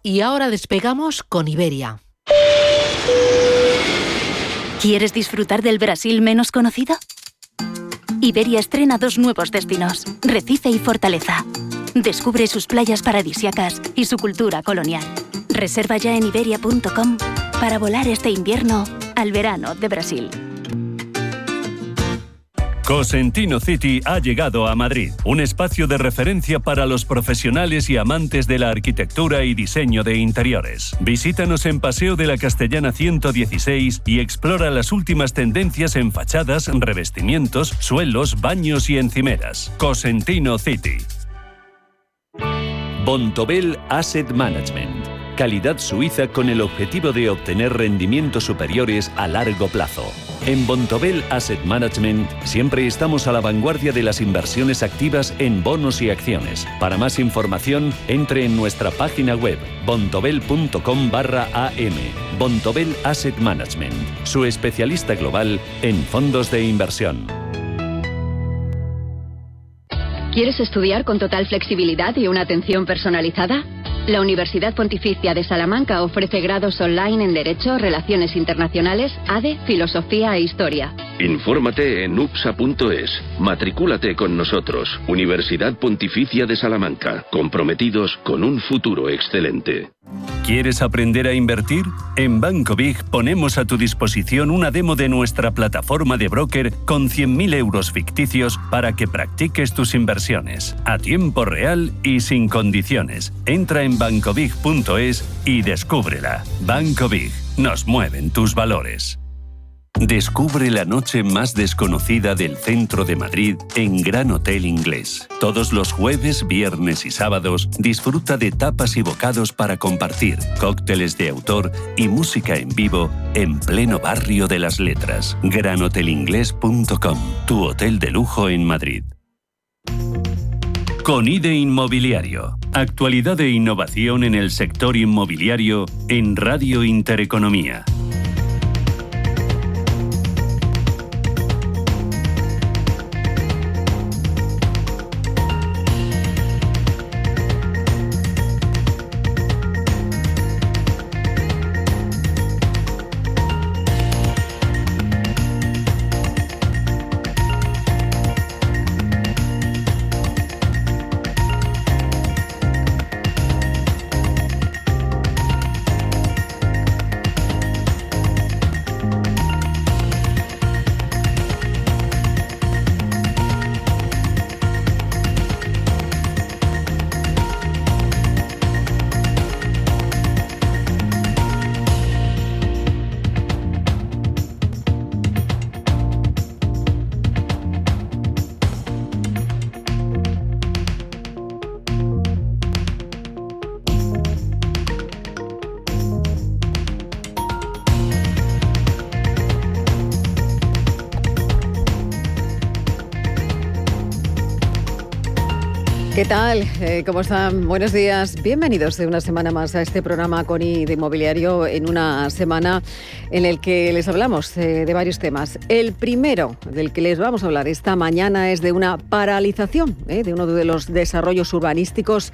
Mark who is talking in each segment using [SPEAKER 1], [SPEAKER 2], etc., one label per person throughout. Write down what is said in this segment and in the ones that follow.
[SPEAKER 1] Y ahora despegamos con Iberia.
[SPEAKER 2] ¿Quieres disfrutar del Brasil menos conocido? Iberia estrena 2 nuevos destinos, Recife y Fortaleza. Descubre sus playas paradisíacas y su cultura colonial. Reserva ya en iberia.com para volar este invierno al verano de Brasil.
[SPEAKER 3] Cosentino City ha llegado a Madrid, un espacio de referencia para los profesionales y amantes de la arquitectura y diseño de interiores. Visítanos en Paseo de la Castellana 116 y explora las últimas tendencias en fachadas, revestimientos, suelos, baños y encimeras. Cosentino City.
[SPEAKER 4] Bontobel Asset Management. Calidad suiza con el objetivo de obtener rendimientos superiores a largo plazo. En Bontobel Asset Management siempre estamos a la vanguardia de las inversiones activas en bonos y acciones. Para más información, entre en nuestra página web bontobel.com/am. Bontobel Asset Management, su especialista global en fondos de inversión.
[SPEAKER 5] ¿Quieres estudiar con total flexibilidad y una atención personalizada? La Universidad Pontificia de Salamanca ofrece grados online en Derecho, Relaciones Internacionales, ADE, Filosofía e Historia.
[SPEAKER 6] Infórmate en upsa.es. Matricúlate con nosotros. Universidad Pontificia de Salamanca. Comprometidos con un futuro excelente.
[SPEAKER 3] ¿Quieres aprender a invertir? En Banco Big ponemos a tu disposición una demo de nuestra plataforma de broker con 100.000 euros ficticios para que practiques tus inversiones a tiempo real y sin condiciones. Entra en bancobig.es y descúbrela. Banco Big. Nos mueven tus valores. Descubre la noche más desconocida del centro de Madrid en Gran Hotel Inglés. Todos los jueves, viernes y sábados disfruta de tapas y bocados para compartir, cócteles de autor y música en vivo en pleno barrio de las letras. granhotelingles.com, tu hotel de lujo en Madrid. Conide Inmobiliario. Actualidad e innovación en el sector inmobiliario en Radio Intereconomía.
[SPEAKER 7] ¿Qué tal? ¿Cómo están? Buenos días. Bienvenidos de una semana más a este programa Conide Inmobiliario, en una semana en el que les hablamos de varios temas. El primero del que les vamos a hablar esta mañana es de una paralización de uno de los desarrollos urbanísticos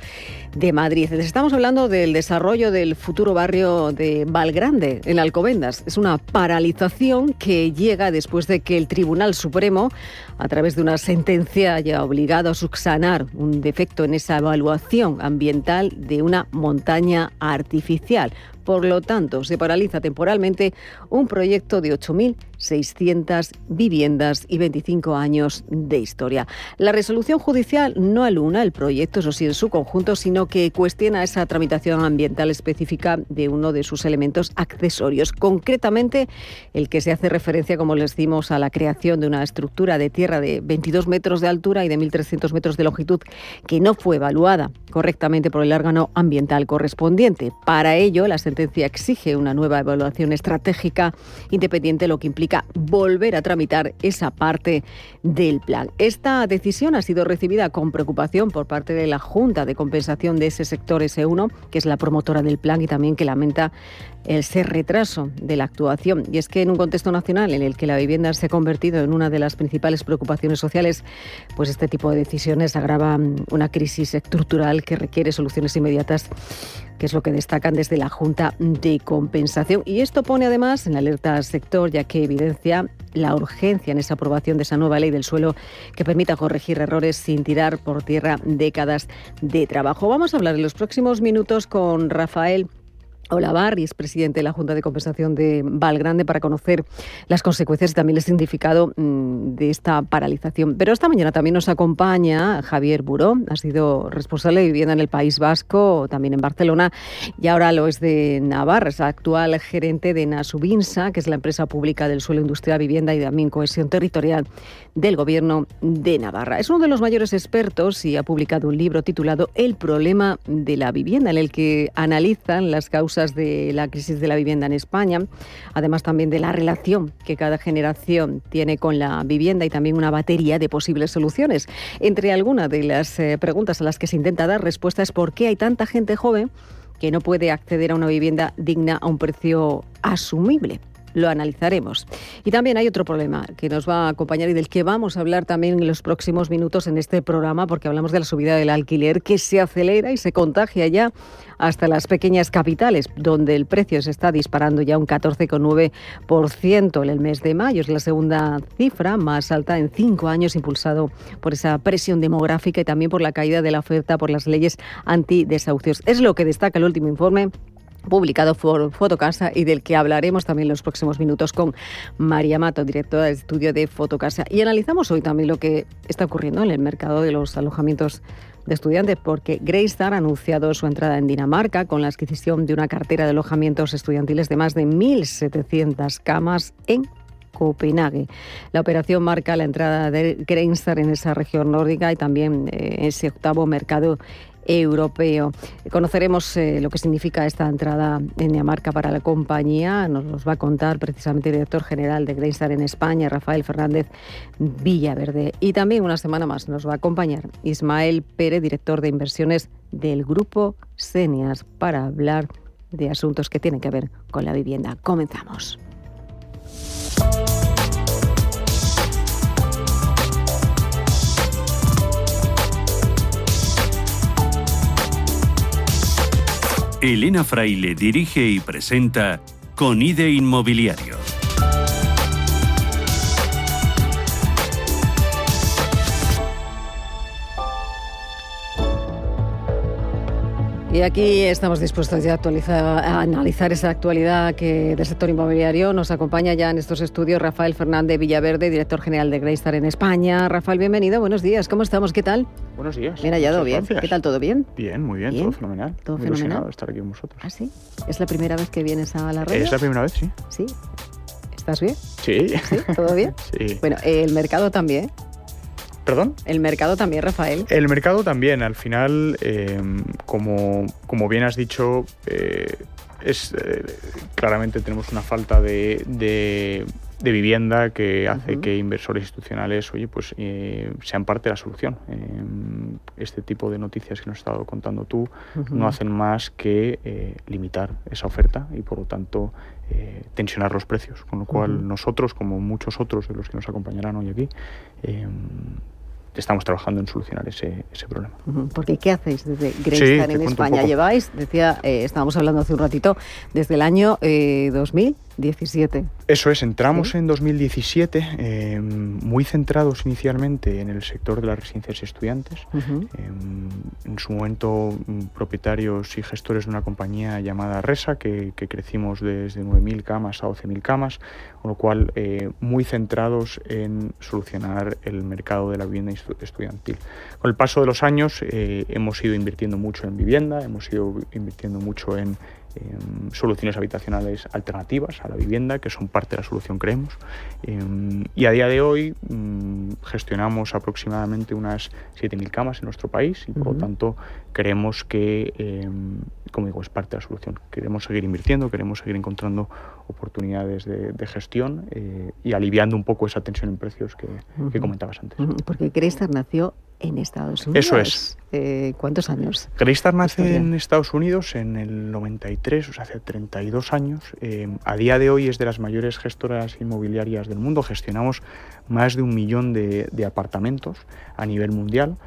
[SPEAKER 7] de Madrid. Les estamos hablando del desarrollo del futuro barrio de Valgrande, en Alcobendas. Es una paralización que llega después de que el Tribunal Supremo, a través de una sentencia, haya obligado a subsanar un defecto en esa evaluación ambiental de una montaña artificial. Por lo tanto, se paraliza temporalmente un proyecto de 8.600 viviendas y 25 años de historia. La resolución judicial no anula el proyecto, eso sí, en su conjunto, sino que cuestiona esa tramitación ambiental específica de uno de sus elementos accesorios. Concretamente, el que se hace referencia, como les decimos, a la creación de una estructura de tierra de 22 metros de altura y de 1.300 metros de longitud, que no fue evaluada correctamente por el órgano ambiental correspondiente. Para ello, la sentencia exige una nueva evaluación estratégica independiente, lo que implica volver a tramitar esa parte del plan. Esta decisión ha sido recibida con preocupación por parte de la Junta de Compensación de ese sector S1, que es la promotora del plan, y también que lamenta ese retraso de la actuación. Y es que en un contexto nacional en el que la vivienda se ha convertido en una de las principales preocupaciones sociales, pues este tipo de decisiones agravan una crisis estructural que requiere soluciones inmediatas que es lo que destacan desde la Junta de Compensación. Y esto pone además en alerta al sector, ya que evidencia la urgencia en esa aprobación de esa nueva ley del suelo que permita corregir errores sin tirar por tierra décadas de trabajo. Vamos a hablar en los próximos minutos con Rafael Olavarri, es presidente de la Junta de Compensación de Valgrande, para conocer las consecuencias y también el significado de esta paralización. Pero esta mañana también nos acompaña Javier Buró, ha sido responsable de vivienda en el País Vasco, también en Barcelona, y ahora lo es de Navarra. Es actual gerente de Nasubinsa, que es la empresa pública del suelo industrial, vivienda y también cohesión territorial del Gobierno de Navarra. Es uno de los mayores expertos y ha publicado un libro titulado El problema de la vivienda, en el que analizan las causas de la crisis de la vivienda en España, además también de la relación que cada generación tiene con la vivienda y también una batería de posibles soluciones. Entre algunas de las preguntas a las que se intenta dar respuesta es por qué hay tanta gente joven que no puede acceder a una vivienda digna a un precio asumible. Lo analizaremos. Y también hay otro problema que nos va a acompañar y del que vamos a hablar también en los próximos minutos en este programa, porque hablamos de la subida del alquiler que se acelera y se contagia ya hasta las pequeñas capitales, donde el precio se está disparando ya un 14,9% en el mes de mayo. Es la segunda cifra más alta en 5 años, impulsado por esa presión demográfica y también por la caída de la oferta por las leyes antidesahucios. Es lo que destaca el último informe publicado por Fotocasa y del que hablaremos también en los próximos minutos con María Mato, directora del estudio de Fotocasa. Y analizamos hoy también lo que está ocurriendo en el mercado de los alojamientos de estudiantes, porque Greystar ha anunciado su entrada en Dinamarca con la adquisición de una cartera de alojamientos estudiantiles de más de 1.700 camas en Copenhague. La operación marca la entrada de Greystar en esa región nórdica y también ese octavo mercado europeo. Conoceremos lo que significa esta entrada en Dinamarca para la compañía. Nos los va a contar precisamente el director general de Greystar en España, Rafael Fernández Villaverde. Y también una semana más nos va a acompañar Ismael Pérez, director de inversiones del Grupo Senias, para hablar de asuntos que tienen que ver con la vivienda. Comenzamos.
[SPEAKER 3] Elena Fraile dirige y presenta Conide Inmobiliario.
[SPEAKER 7] Y aquí estamos dispuestos ya a analizar esa actualidad del sector inmobiliario. Nos acompaña ya en estos estudios Rafael Fernández Villaverde, director general de Greystar en España. Rafael, bienvenido, buenos días. ¿Cómo estamos? ¿Qué tal?
[SPEAKER 8] Buenos días.
[SPEAKER 7] Bien hallado, bien.
[SPEAKER 8] Gracias.
[SPEAKER 7] ¿Qué tal? ¿Todo bien?
[SPEAKER 8] Bien, muy bien, todo fenomenal.
[SPEAKER 7] ¿Todo
[SPEAKER 8] muy
[SPEAKER 7] fenomenal?
[SPEAKER 8] De estar aquí con vosotros.
[SPEAKER 7] ¿Ah, sí? ¿Es la primera vez que vienes a la radio?
[SPEAKER 8] Es la primera vez, sí.
[SPEAKER 7] ¿Sí? ¿Estás bien?
[SPEAKER 8] Sí.
[SPEAKER 7] ¿Sí? ¿Todo bien?
[SPEAKER 8] Sí.
[SPEAKER 7] Bueno, el mercado también.
[SPEAKER 8] ¿Perdón?
[SPEAKER 7] El mercado también, Rafael.
[SPEAKER 8] El mercado también. Al final, como bien has dicho, claramente tenemos una falta de vivienda que hace que inversores institucionales sean parte de la solución. Este tipo de noticias que nos has estado contando tú no hacen más que limitar esa oferta y, por lo tanto, tensionar los precios. Con lo cual, nosotros, como muchos otros de los que nos acompañarán hoy aquí, estamos trabajando en solucionar ese problema.
[SPEAKER 7] Porque ¿qué hacéis desde Greystar en España? Lleváis, estábamos hablando hace un ratito, desde el año 2017.
[SPEAKER 8] Eso es, entramos en 2017 muy centrados inicialmente en el sector de las residencias y estudiantes. En su momento propietarios y gestores de una compañía llamada Resa, que crecimos desde 9.000 camas a 12.000 camas, con lo cual muy centrados en solucionar el mercado de la vivienda estudiantil. Con el paso de los años hemos ido invirtiendo mucho en vivienda, hemos ido invirtiendo mucho en soluciones habitacionales alternativas a la vivienda, que son parte de la solución, creemos. Y a día de hoy gestionamos aproximadamente unas 7.000 camas en nuestro país y, por lo tanto, creemos que, como digo, es parte de la solución. Queremos seguir invirtiendo, queremos seguir encontrando oportunidades de gestión y aliviando un poco esa tensión en precios que comentabas antes.
[SPEAKER 7] Porque Greystar nació en Estados Unidos.
[SPEAKER 8] Eso es.
[SPEAKER 7] ¿Cuántos años?
[SPEAKER 8] Greystar nace en Estados Unidos en el 93, o sea, hace 32 años. A día de hoy es de las mayores gestoras inmobiliarias del mundo. Gestionamos más de 1 millón de apartamentos a nivel mundial.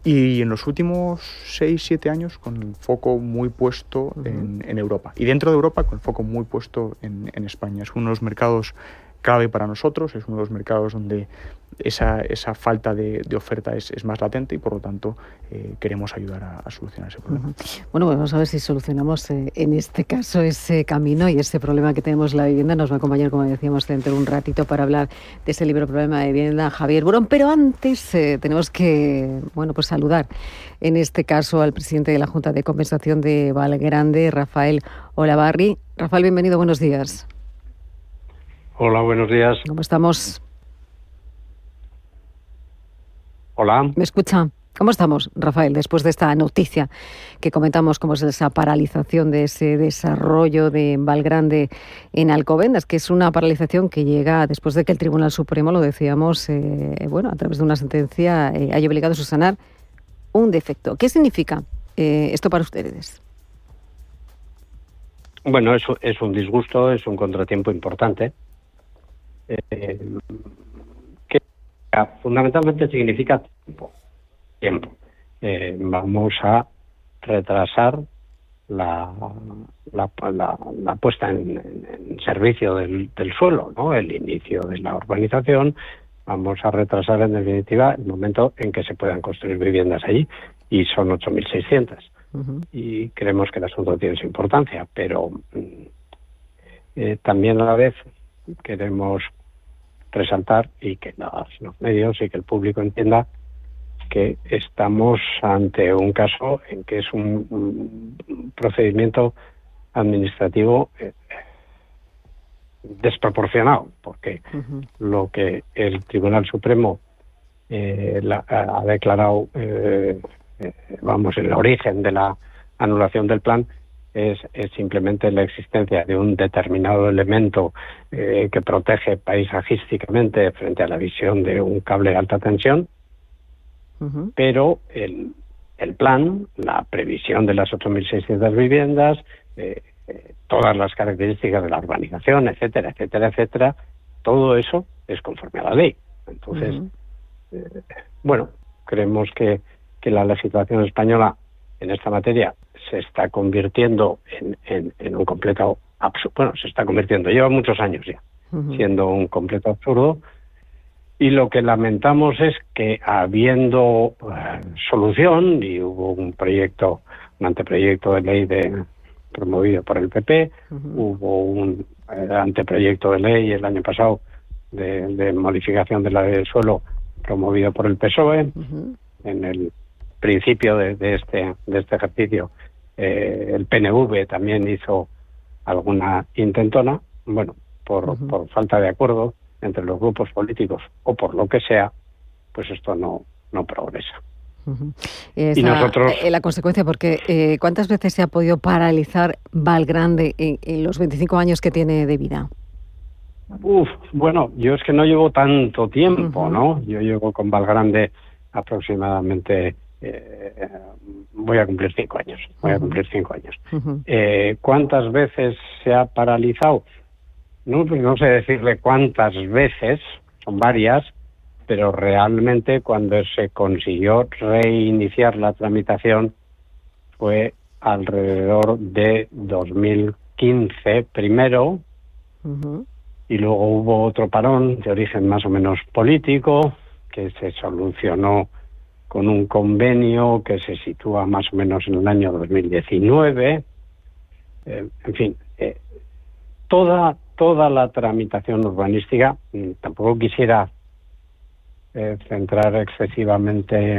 [SPEAKER 8] Y en los últimos 6-7 años con el foco muy puesto en Europa. Y dentro de Europa con el foco muy puesto en España. Es uno de los mercados clave para nosotros, es uno de los mercados donde esa falta de oferta es más latente y por lo tanto queremos ayudar a solucionar ese problema.
[SPEAKER 7] Bueno, pues vamos a ver si solucionamos en este caso ese camino y ese problema que tenemos en la vivienda. Nos va a acompañar, como decíamos, dentro de un ratito para hablar de ese libro Problema de Vivienda, Javier Burón. Pero antes tenemos que pues saludar en este caso al presidente de la Junta de Compensación de Valgrande, Rafael Olavarri. Rafael, bienvenido, buenos días.
[SPEAKER 9] Hola, buenos días.
[SPEAKER 7] ¿Cómo estamos?
[SPEAKER 9] Hola.
[SPEAKER 7] ¿Me escucha? ¿Cómo estamos, Rafael, después de esta noticia que comentamos, como es esa paralización de ese desarrollo de Valgrande en Alcobendas, que es una paralización que llega después de que el Tribunal Supremo, lo decíamos, a través de una sentencia, haya obligado a subsanar un defecto? ¿Qué significa esto para ustedes?
[SPEAKER 9] Bueno, es un disgusto, es un contratiempo importante. Que fundamentalmente significa tiempo. Vamos a retrasar la puesta en servicio del suelo, ¿no? El inicio de la urbanización. Vamos a retrasar en definitiva el momento en que se puedan construir viviendas allí, y son 8.600. Y creemos que el asunto tiene su importancia, pero también a la vez queremos resaltar y que los medios y que el público entienda que estamos ante un caso en que es un procedimiento administrativo desproporcionado, porque lo que el Tribunal Supremo ha declarado, el origen de la anulación del plan es simplemente la existencia de un determinado elemento que protege paisajísticamente frente a la visión de un cable de alta tensión, pero el plan, la previsión de las 8.600 viviendas, todas las características de la urbanización, etcétera, etcétera, etcétera, todo eso es conforme a la ley. Entonces, creemos que la legislación española en esta materia se está convirtiendo en un completo absurdo. Se está convirtiendo, lleva muchos años ya, siendo un completo absurdo. Y lo que lamentamos es que, habiendo solución, y hubo un anteproyecto de ley promovido por el PP, hubo un anteproyecto de ley el año pasado de modificación de la ley del suelo promovido por el PSOE, en el principio de este ejercicio. El PNV también hizo alguna intentona, por falta de acuerdo entre los grupos políticos o por lo que sea, pues esto no progresa.
[SPEAKER 7] Y nosotros, la consecuencia, porque ¿cuántas veces se ha podido paralizar Valgrande en los 25 años que tiene de vida?
[SPEAKER 9] Yo es que no llevo tanto tiempo, ¿no? Yo llevo con Valgrande aproximadamente, voy a cumplir 5 años. ¿Cuántas veces se ha paralizado? No sé decirle cuántas veces, son varias, pero realmente cuando se consiguió reiniciar la tramitación fue alrededor de 2015 primero, y luego hubo otro parón de origen más o menos político que se solucionó con un convenio que se sitúa más o menos en el año 2019. En fin, toda la tramitación urbanística, tampoco quisiera centrar excesivamente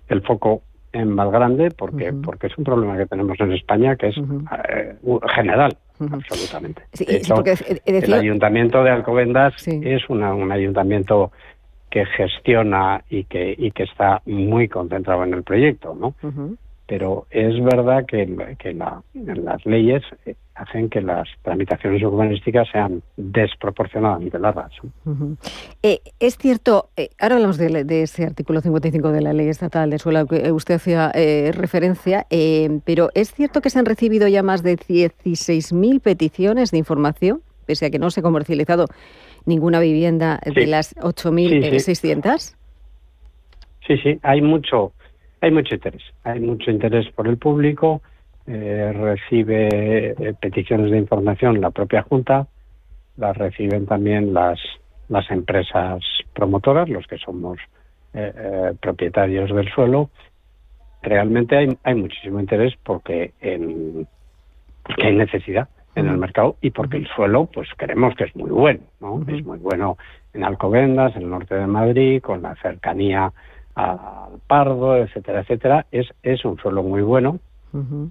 [SPEAKER 9] el foco en Valgrande, porque es un problema que tenemos en España que es general, absolutamente.
[SPEAKER 7] Sí,
[SPEAKER 9] de hecho, el Ayuntamiento de Alcobendas es un ayuntamiento que gestiona y que está muy concentrado en el proyecto, ¿no? Pero es verdad que las leyes hacen que las tramitaciones urbanísticas sean desproporcionadamente largas.
[SPEAKER 7] Es cierto, ahora hablamos de ese artículo 55 de la Ley Estatal de Suelo que usted hacía referencia, pero ¿es cierto que se han recibido ya más de 16.000 peticiones de información, pese a que no se ha comercializado ninguna vivienda de las 8.600?
[SPEAKER 9] Sí, hay mucho. hay mucho interés por el público, recibe peticiones de información la propia Junta, las reciben también las empresas promotoras, los que somos propietarios del suelo. Realmente hay muchísimo interés porque hay necesidad en el mercado y porque el suelo, pues creemos que es muy bueno, ¿no? Es muy bueno en Alcobendas, en el norte de Madrid, con la cercanía al Pardo, etcétera, etcétera. Es un suelo muy bueno.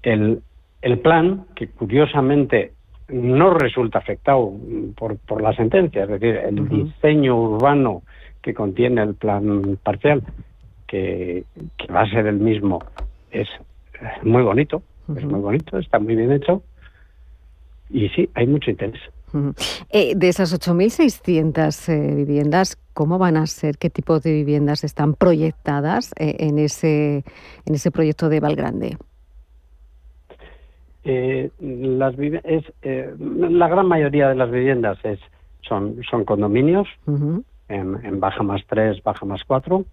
[SPEAKER 9] El plan, que curiosamente no resulta afectado por la sentencia, es decir, el diseño urbano que contiene el plan parcial, que va a ser el mismo, es muy bonito, está muy bien hecho, y sí, hay mucho interés.
[SPEAKER 7] De esas 8.600 viviendas, ¿cómo van a ser? ¿Qué tipo de viviendas están proyectadas en ese proyecto de Valgrande?
[SPEAKER 9] La gran mayoría de las viviendas son condominios, en baja más 3, baja más 4.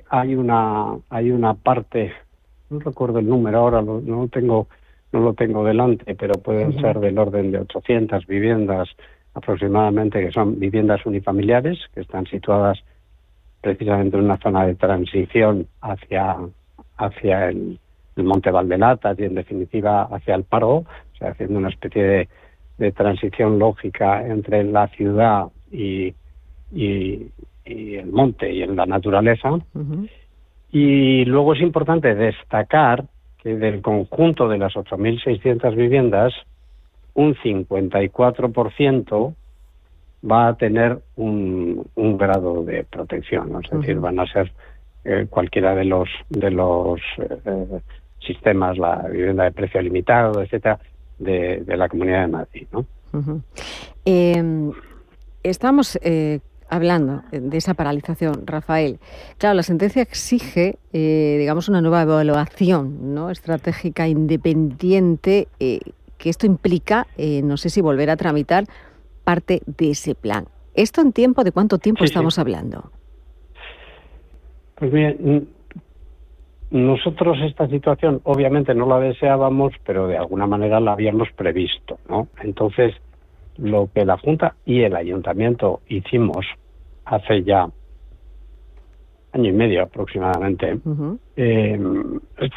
[SPEAKER 9] Hay una parte, no recuerdo el número ahora, no lo tengo delante, pero pueden ser del orden de 800 viviendas aproximadamente, que son viviendas unifamiliares, que están situadas precisamente en una zona de transición hacia el Monte Valdenatas y en definitiva hacia el Pardo, o sea, haciendo una especie de transición lógica entre la ciudad y el monte y en la naturaleza. Y luego es importante destacar que del conjunto de las 8.600 viviendas, un 54% va a tener un grado de protección, ¿no? Es decir, van a ser cualquiera de los sistemas, la vivienda de precio limitado, etcétera, de la Comunidad de Madrid, ¿no?
[SPEAKER 7] Estamos hablando de esa paralización, Rafael. Claro, la sentencia exige, digamos, una nueva evaluación, ¿no?, estratégica independiente, que esto implica, no sé si volver a tramitar parte de ese plan. ¿Esto en tiempo? ¿De cuánto tiempo estamos hablando?
[SPEAKER 9] Pues bien, nosotros esta situación obviamente no la deseábamos, pero de alguna manera la habíamos previsto, ¿no? Entonces, lo que la Junta y el Ayuntamiento hicimos hace ya año y medio aproximadamente,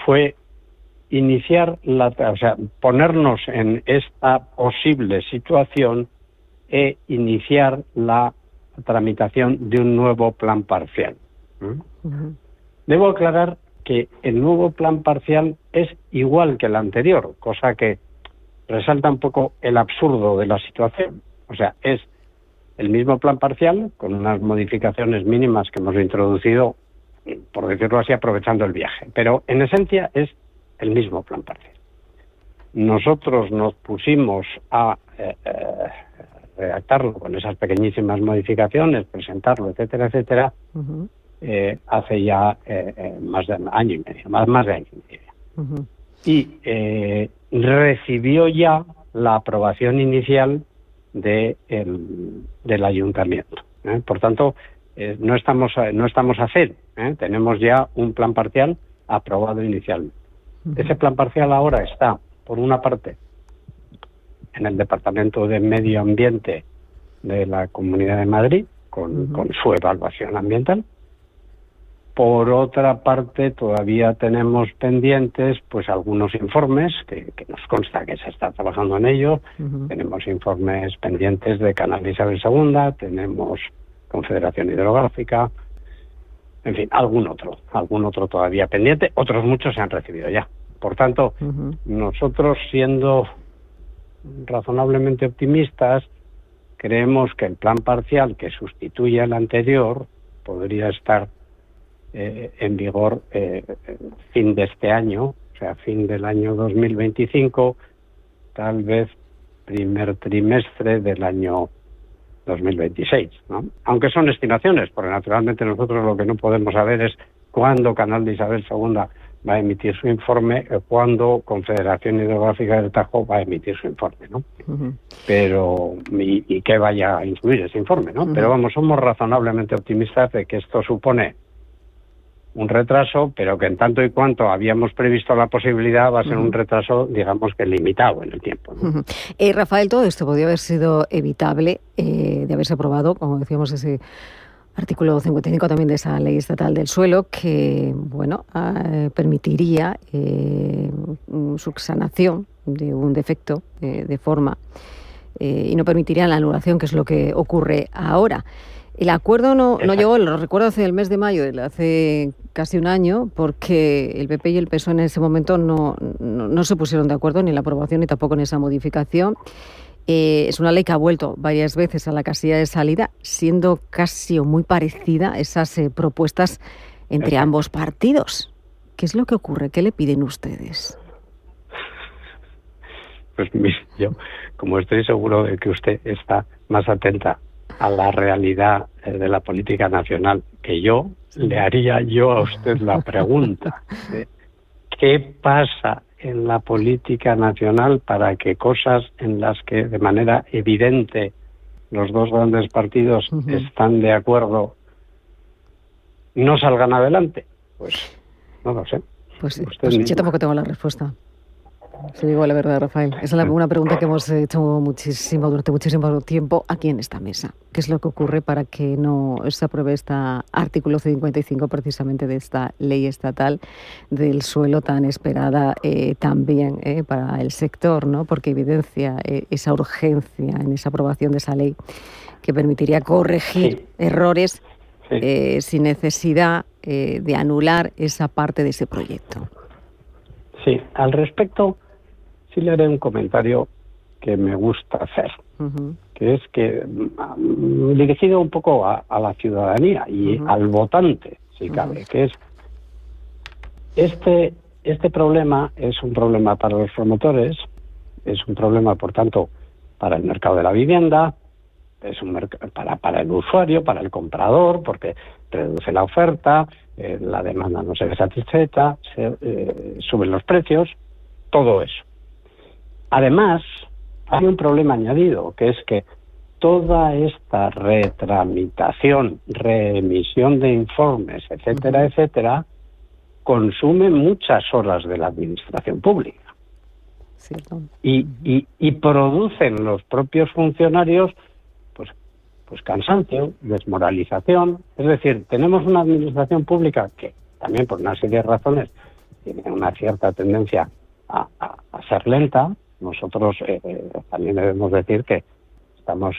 [SPEAKER 9] fue iniciar ponernos en esta posible situación e iniciar la tramitación de un nuevo plan parcial. Debo aclarar que el nuevo plan parcial es igual que el anterior, cosa que resalta un poco el absurdo de la situación. O sea, es el mismo plan parcial con unas modificaciones mínimas que hemos introducido, por decirlo así, aprovechando el viaje. Pero en esencia es el mismo plan parcial. Nosotros nos pusimos a redactarlo con esas pequeñísimas modificaciones, presentarlo, etcétera, etcétera, hace ya más de año y medio, más de año y medio. Y recibió ya la aprobación inicial del Ayuntamiento. Por tanto, no estamos a cero. Tenemos ya un plan parcial aprobado inicialmente. Ese plan parcial ahora está, por una parte, en el Departamento de Medio Ambiente de la Comunidad de Madrid, con su evaluación ambiental. Por otra parte, todavía tenemos pendientes pues algunos informes que nos consta que se está trabajando en ello. Tenemos informes pendientes de Canal de Isabel II, tenemos Confederación Hidrográfica, en fin, algún otro todavía pendiente. Otros muchos se han recibido ya. Por tanto, nosotros, siendo razonablemente optimistas, creemos que el plan parcial que sustituye al anterior podría estar en vigor fin de este año, o sea, fin del año 2025, tal vez primer trimestre del año 2026, ¿no? Aunque son estimaciones, porque naturalmente nosotros lo que no podemos saber es cuándo Canal de Isabel II va a emitir su informe, cuándo Confederación Hidrográfica del Tajo va a emitir su informe, ¿no? Pero y qué vaya a incluir ese informe, ¿no? Pero vamos, somos razonablemente optimistas de que esto supone un retraso, pero que en tanto y cuanto habíamos previsto la posibilidad va a ser un retraso, digamos que limitado en el tiempo, ¿no?
[SPEAKER 7] Rafael, todo esto podría haber sido evitable de haberse aprobado, como decíamos, ese artículo 55 también de esa ley estatal del suelo que, bueno, permitiría subsanación de un defecto de forma y no permitiría la anulación, que es lo que ocurre ahora. El acuerdo no llegó, lo recuerdo, hace el mes de mayo, hace casi un año, porque el PP y el PSOE en ese momento no se pusieron de acuerdo ni en la aprobación ni tampoco en esa modificación. Es una ley que ha vuelto varias veces a la casilla de salida, siendo casi o muy parecida a esas propuestas entre ambos partidos. ¿Qué es lo que ocurre? ¿Qué le piden ustedes?
[SPEAKER 9] Pues mire, yo, como estoy seguro de que usted está más atenta a la realidad de la política nacional que yo, le haría yo a usted la pregunta de ¿qué pasa en la política nacional para que cosas en las que de manera evidente los dos grandes partidos están de acuerdo no salgan adelante? Pues no lo sé.
[SPEAKER 7] Pues yo tampoco tengo la respuesta. Si digo la verdad, Rafael. Esa es una pregunta que hemos hecho durante muchísimo tiempo aquí en esta mesa. ¿Qué es lo que ocurre para que no se apruebe este artículo 55 precisamente de esta ley estatal del suelo tan esperada también para el sector, ¿no? Porque evidencia esa urgencia en esa aprobación de esa ley que permitiría corregir errores sin necesidad de anular esa parte de ese proyecto.
[SPEAKER 9] Sí, al respecto sí le haré un comentario que me gusta hacer, que es que dirigido un poco a la ciudadanía y al votante, si cabe, que es este problema es un problema para los promotores, es un problema, por tanto, para el mercado de la vivienda, es un para el usuario, para el comprador, porque reduce la oferta, la demanda no se ve satisfecha, suben los precios, todo eso. Además, hay un problema añadido, que es que toda esta retramitación, reemisión de informes, etcétera, etcétera, consume muchas horas de la administración pública.
[SPEAKER 7] Cierto.
[SPEAKER 9] Y producen los propios funcionarios pues cansancio, desmoralización. Es decir, tenemos una administración pública que también por una serie de razones tiene una cierta tendencia a ser lenta. Nosotros también debemos decir que estamos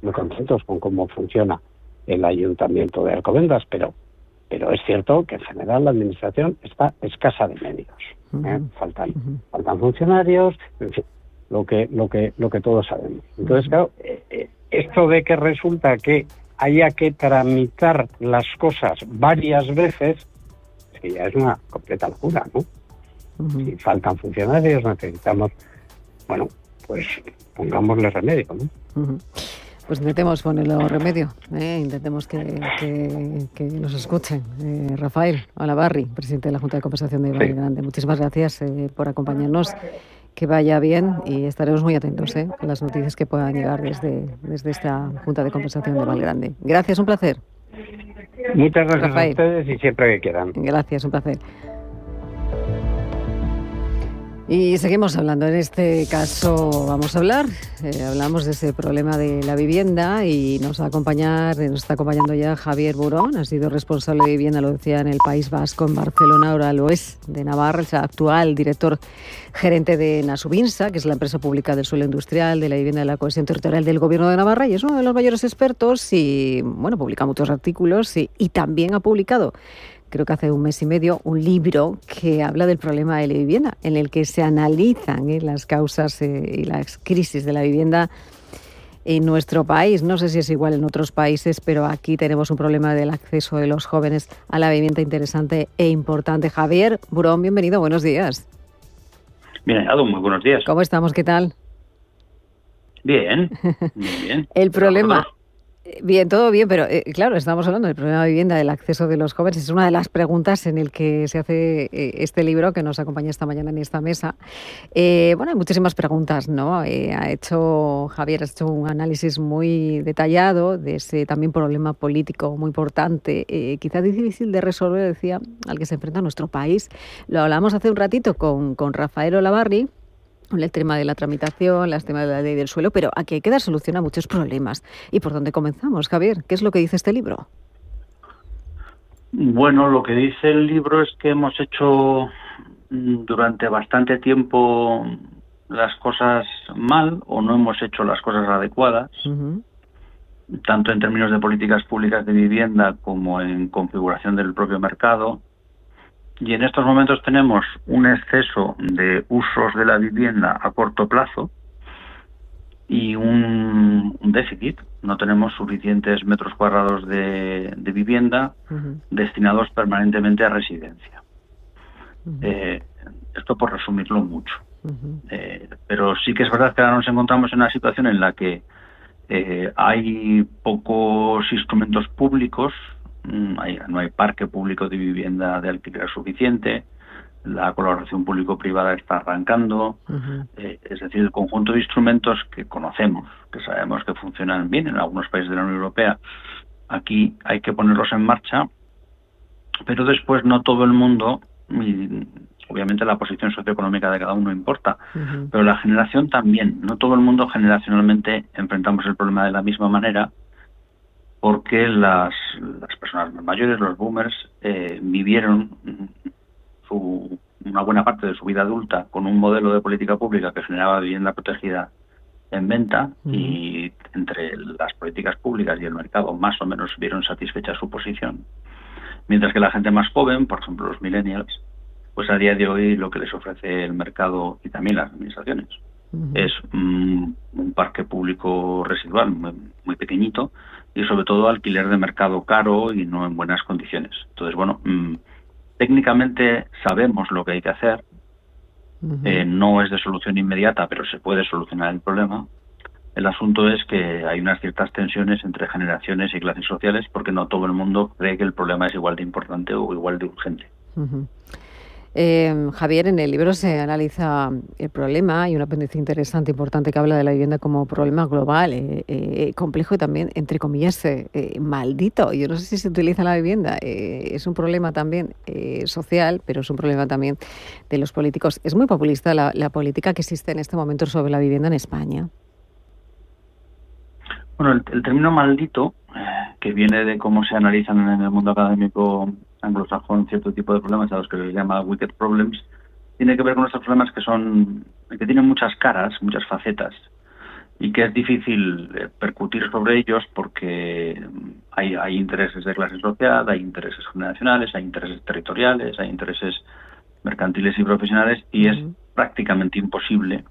[SPEAKER 9] muy contentos con cómo funciona el Ayuntamiento de Alcobendas, pero es cierto que en general la administración está escasa de medios. Faltan funcionarios, en fin, lo que todos sabemos. Entonces, claro, esto de que resulta que haya que tramitar las cosas varias veces, es que ya es una completa locura, ¿no? Si faltan funcionarios, necesitamos, bueno, pues pongámosle remedio, ¿no?
[SPEAKER 7] Pues intentemos ponerle remedio, intentemos que nos escuchen. Rafael Olavarri, presidente de la Junta de Compensación de Valgrande, muchísimas gracias por acompañarnos. Que vaya bien y estaremos muy atentos a las noticias que puedan llegar desde esta Junta de Compensación de Valgrande. Gracias, un placer.
[SPEAKER 9] Muchas gracias,
[SPEAKER 7] Rafael.
[SPEAKER 9] a ustedes y siempre que quieran.
[SPEAKER 7] Gracias, un placer. Y seguimos hablando. En este caso vamos a hablar, hablamos de ese problema de la vivienda y nos está acompañando ya Javier Burón, ha sido responsable de vivienda, lo decía, en el País Vasco, en Barcelona, ahora lo es de Navarra, es actual director gerente de Nasubinsa, que es la empresa pública del suelo industrial, de la vivienda y de la cohesión territorial del Gobierno de Navarra, y es uno de los mayores expertos y, bueno, publica muchos artículos y también ha publicado, creo que hace un mes y medio, un libro que habla del problema de la vivienda, en el que se analizan las causas y las crisis de la vivienda en nuestro país. No sé si es igual en otros países, pero aquí tenemos un problema del acceso de los jóvenes a la vivienda interesante e importante. Javier Burón, bienvenido, buenos días.
[SPEAKER 10] Bien hallado, muy buenos días.
[SPEAKER 7] ¿Cómo estamos? ¿Qué tal?
[SPEAKER 10] Bien, muy bien.
[SPEAKER 7] El problema Bien, todo bien, pero claro, estamos hablando del problema de vivienda, del acceso de los jóvenes. Es una de las preguntas en el que se hace este libro que nos acompaña esta mañana en esta mesa. Bueno, hay muchísimas preguntas, ¿no? Javier, has hecho un análisis muy detallado de ese también problema político muy importante, quizás difícil de resolver, decía, al que se enfrenta nuestro país. Lo hablamos hace un ratito con Rafael Olavarri, el tema de la tramitación, el tema de la ley del suelo, pero aquí hay que dar solución a muchos problemas. ¿Y por dónde comenzamos, Javier? ¿Qué es lo que dice este libro?
[SPEAKER 10] Bueno, lo que dice el libro es que hemos hecho durante bastante tiempo las cosas mal o no hemos hecho las cosas adecuadas, tanto en términos de políticas públicas de vivienda como en configuración del propio mercado. Y en estos momentos tenemos un exceso de usos de la vivienda a corto plazo y un déficit. No tenemos suficientes metros cuadrados de vivienda destinados permanentemente a residencia. Esto por resumirlo mucho. Pero sí que es verdad que ahora nos encontramos en una situación en la que hay pocos instrumentos públicos. No hay parque público de vivienda de alquiler suficiente, la colaboración público-privada está arrancando, es decir, el conjunto de instrumentos que conocemos, que sabemos que funcionan bien en algunos países de la Unión Europea, aquí hay que ponerlos en marcha, pero después no todo el mundo, y obviamente la posición socioeconómica de cada uno importa, pero la generación también, no todo el mundo generacionalmente enfrentamos el problema de la misma manera, porque las personas más mayores, los boomers, vivieron una buena parte de su vida adulta con un modelo de política pública que generaba vivienda protegida en venta y entre las políticas públicas y el mercado más o menos vieron satisfecha su posición. Mientras que la gente más joven, por ejemplo los millennials, pues a día de hoy lo que les ofrece el mercado y también las administraciones es un parque público residual muy pequeñito y sobre todo alquiler de mercado caro y no en buenas condiciones. Entonces, bueno, técnicamente sabemos lo que hay que hacer, no es de solución inmediata, pero se puede solucionar el problema. El asunto es que hay unas ciertas tensiones entre generaciones y clases sociales porque no todo el mundo cree que el problema es igual de importante o igual de urgente.
[SPEAKER 7] Javier, en el libro se analiza el problema. Hay un apéndice interesante, importante, que habla de la vivienda como problema global, complejo y también, entre comillas, maldito. Yo no sé si se utiliza la vivienda. Es un problema también social, pero es un problema también de los políticos. Es muy populista la política que existe en este momento sobre la vivienda en España.
[SPEAKER 10] Bueno, el término maldito, que viene de cómo se analizan en el mundo académico anglosajón cierto tipo de problemas a los que se les llama wicked problems, tiene que ver con estos problemas que tienen muchas caras, muchas facetas, y que es difícil percutir sobre ellos porque hay intereses de clase social, hay intereses generacionales, hay intereses territoriales, hay intereses mercantiles y profesionales, y es prácticamente imposible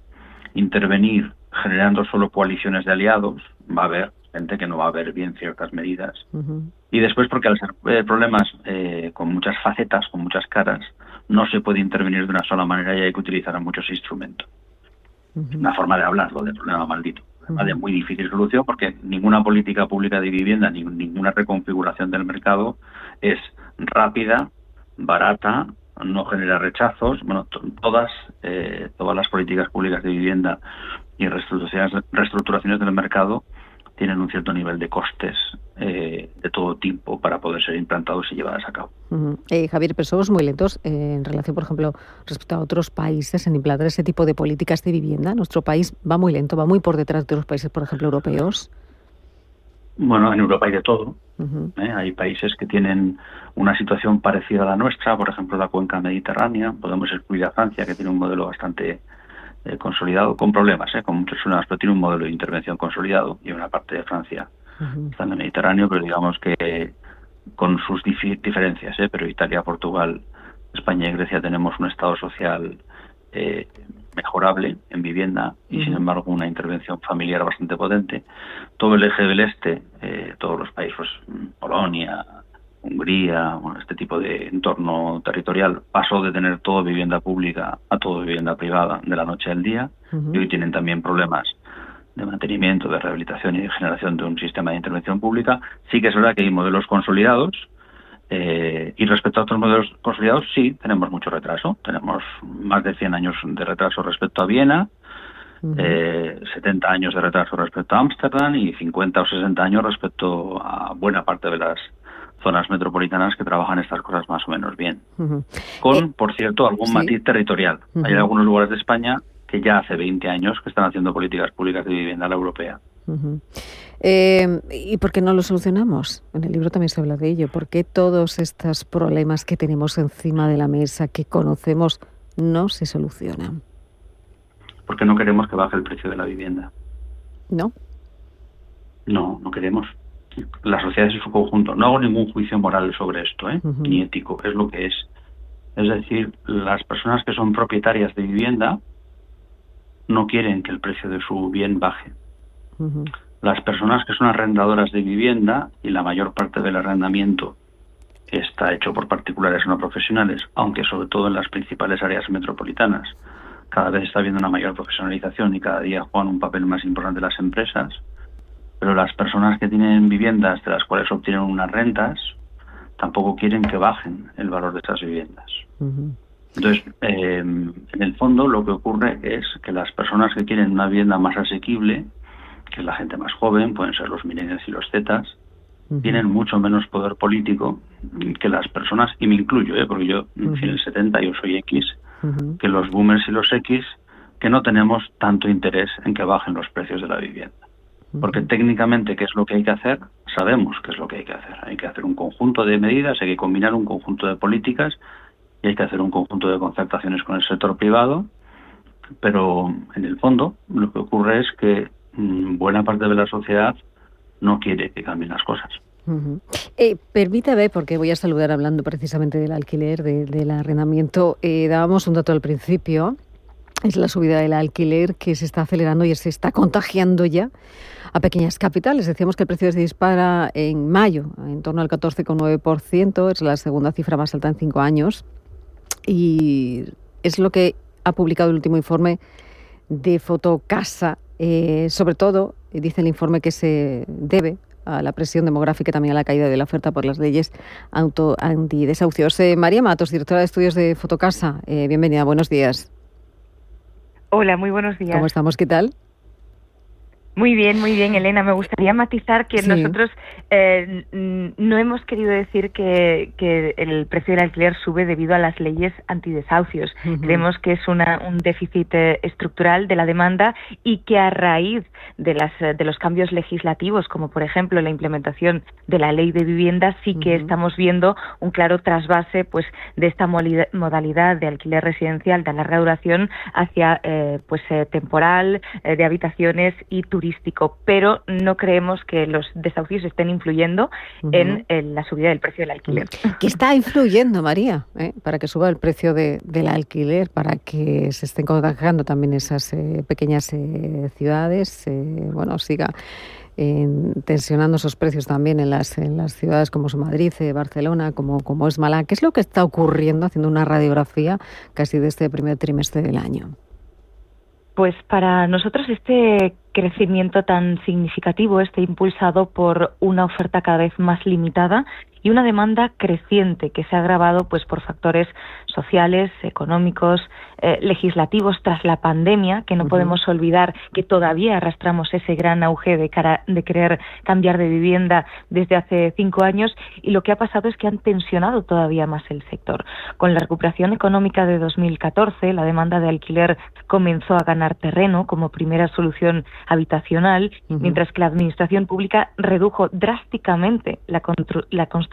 [SPEAKER 10] intervenir generando solo coaliciones de aliados. Va a haber gente que no va a ver bien ciertas medidas. Y después porque al ser problemas con muchas facetas, con muchas caras, no se puede intervenir de una sola manera y hay que utilizar muchos instrumentos. Una forma de hablarlo del problema maldito. De muy difícil solución porque ninguna política pública de vivienda, ninguna reconfiguración del mercado es rápida, barata, no genera rechazos. Bueno, todas las políticas públicas de vivienda y reestructuraciones del mercado tienen un cierto nivel de costes de todo tipo para poder ser implantados y llevadas a cabo.
[SPEAKER 7] Javier, pero somos muy lentos en relación, por ejemplo, respecto a otros países en implantar ese tipo de políticas de vivienda. Nuestro país va muy lento, va muy por detrás de otros países, por ejemplo, europeos.
[SPEAKER 10] Bueno, en Europa hay de todo. Hay países que tienen una situación parecida a la nuestra, por ejemplo, la cuenca mediterránea. Podemos excluir a Francia, que tiene un modelo bastante consolidado, con problemas, con muchos problemas, pero tiene un modelo de intervención consolidado, y una parte de Francia está en el Mediterráneo, pero digamos que con sus diferencias, pero Italia, Portugal, España y Grecia tenemos un estado social mejorable en vivienda y sin embargo una intervención familiar bastante potente. Todo el eje del este, todos los países, Polonia, Hungría, bueno, este tipo de entorno territorial pasó de tener todo vivienda pública a todo vivienda privada de la noche al día, y hoy tienen también problemas de mantenimiento, de rehabilitación y de generación de un sistema de intervención pública. Sí que es verdad que hay modelos consolidados, y respecto a otros modelos consolidados sí tenemos mucho retraso. Tenemos más de 100 años de retraso respecto a Viena, 70 años de retraso respecto a Ámsterdam y 50 o 60 años respecto a buena parte de las zonas metropolitanas que trabajan estas cosas más o menos bien. Con, por cierto, algún matiz territorial. Hay algunos lugares de España que ya hace 20 años que están haciendo políticas públicas de vivienda a la europea.
[SPEAKER 7] ¿Y por qué no lo solucionamos? En el libro también se habla de ello. ¿Por qué todos estos problemas que tenemos encima de la mesa, que conocemos, no se solucionan?
[SPEAKER 10] Porque no queremos que baje el precio de la vivienda.
[SPEAKER 7] ¿No?
[SPEAKER 10] No queremos. La sociedad es en su conjunto. No hago ningún juicio moral sobre esto, ni ético. Es lo que es. Es decir, las personas que son propietarias de vivienda no quieren que el precio de su bien baje. Las personas que son arrendadoras de vivienda, y la mayor parte del arrendamiento está hecho por particulares no profesionales, aunque sobre todo en las principales áreas metropolitanas cada vez está habiendo una mayor profesionalización y cada día juegan un papel más importante las empresas, pero las personas que tienen viviendas de las cuales obtienen unas rentas tampoco quieren que bajen el valor de esas viviendas. Entonces, en el fondo lo que ocurre es que las personas que quieren una vivienda más asequible, que es la gente más joven, pueden ser los millennials y los zetas, tienen mucho menos poder político que las personas, y me incluyo, porque yo en el 70 yo soy X, que los boomers y los X, que no tenemos tanto interés en que bajen los precios de la vivienda. Porque técnicamente, ¿qué es lo que hay que hacer? Sabemos qué es lo que hay que hacer. Hay que hacer un conjunto de medidas, hay que combinar un conjunto de políticas y hay que hacer un conjunto de concertaciones con el sector privado, pero en el fondo lo que ocurre es que buena parte de la sociedad no quiere que cambien las cosas.
[SPEAKER 7] Permítame, porque voy a saludar hablando precisamente del alquiler, del arrendamiento. Dábamos un dato al principio, es la subida del alquiler que se está acelerando y se está contagiando ya a pequeñas capitales. Decíamos que el precio se dispara en mayo, en torno al 14,9%, es la segunda cifra más alta en 5 años, y es lo que ha publicado el último informe de Fotocasa. Sobre todo, dice el informe que se debe a la presión demográfica y también a la caída de la oferta por las leyes antidesahucios. María Matos, directora de estudios de Fotocasa, bienvenida, buenos días.
[SPEAKER 11] Hola, muy buenos días.
[SPEAKER 7] ¿Cómo estamos? ¿Qué tal?
[SPEAKER 11] Muy bien, Elena. Me gustaría matizar que nosotros no hemos querido decir que el precio del alquiler sube debido a las leyes antidesahucios. Creemos que es un déficit estructural de la demanda y que a raíz de los cambios legislativos, como por ejemplo la implementación de la ley de vivienda, sí que estamos viendo un claro trasvase de esta modalidad de alquiler residencial de larga duración hacia temporal, de habitaciones y turístico, pero no creemos que los desahucios estén influyendo en la subida del precio del alquiler.
[SPEAKER 7] ¿Qué está influyendo, María, para que suba el precio del alquiler, para que se estén contagiando también esas pequeñas ciudades, siga tensionando esos precios también en las ciudades como son Madrid, Barcelona, como es Málaga? ¿Qué es lo que está ocurriendo, haciendo una radiografía casi de este primer trimestre del año?
[SPEAKER 11] Pues para nosotros este crecimiento tan significativo está impulsado por una oferta cada vez más limitada y una demanda creciente que se ha agravado por factores sociales, económicos, legislativos tras la pandemia, que no podemos olvidar que todavía arrastramos ese gran auge de querer cambiar de vivienda desde hace 5 años, y lo que ha pasado es que han tensionado todavía más el sector. Con la recuperación económica de 2014, la demanda de alquiler comenzó a ganar terreno como primera solución habitacional, mientras que la administración pública redujo drásticamente la construcción